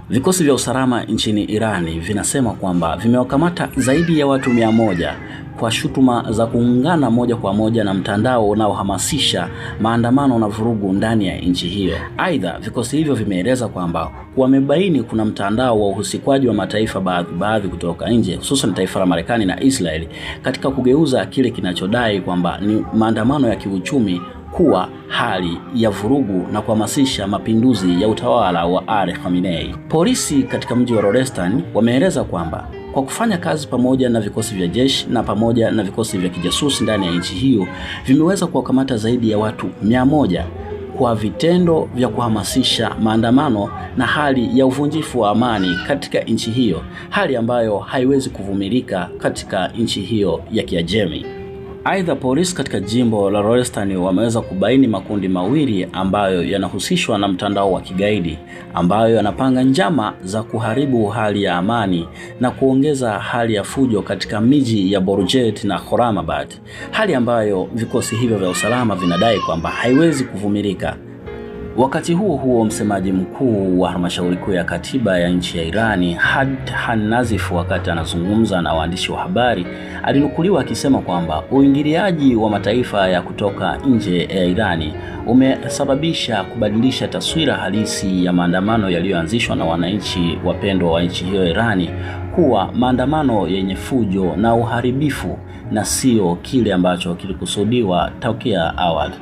Vikosi vya usalama nchini Irani vinasema kwamba vimewakamata zaidi ya watu 100 kwa shutuma za kuungana moja kwa moja na mtandao unaohamasisha maandamano na vurugu ndani ya nchi hiyo. Aidha, vikosi hivyo vimeeleza kwamba wamebaini kuna mtandao wa uhusikwaji wa mataifa baadhi kutoka nje, hususan taifa la Marekani na Israeli, katika kugeuza kile kinachodai kwamba ni maandamano ya kiuchumi kuwa hali ya vurugu na kuhamasisha mapinduzi ya utawala wa Ali Khamenei. Polisi katika mji wa Rostan wameeleza kwamba kwa kufanya kazi pamoja na vikosi vya jeshi na pamoja na vikosi vya kijasusi ndani ya nchi hiyo, vimeweza kuwakamata zaidi ya watu 100 kwa vitendo vya kuhamasisha maandamano na hali ya uvunjifu wa amani katika nchi hiyo, hali ambayo haiwezi kuvumilika katika nchi hiyo ya Kiajemi. Aidha, polisi katika jimbo la Rostan wameweza kubaini makundi mawili ambayo yanahusishwa na mtandao wa kigaidi, ambayo yanapanga njama za kuharibu hali ya amani na kuongeza hali ya fujo katika miji ya Borujet na Khorramabad, hali ambayo vikosi hivyo vya usalama vinadai kwamba haiwezi kuvumilika. Wakati huo huo, msemaji mkuu wa halmashauri kuu ya katiba ya nchi ya Irani, Hadhan Nazif, wakati anazungumza na waandishi wa habari, alinukuliwa akisema kwamba uingiliaji wa mataifa ya kutoka nje ya Irani umesababisha kubadilisha taswira halisi ya maandamano yaliyoanzishwa na wananchi wapendwa wa nchi hiyo Irani kuwa maandamano yenye fujo na uharibifu na sio kile ambacho kilikusudiwa tokea awali.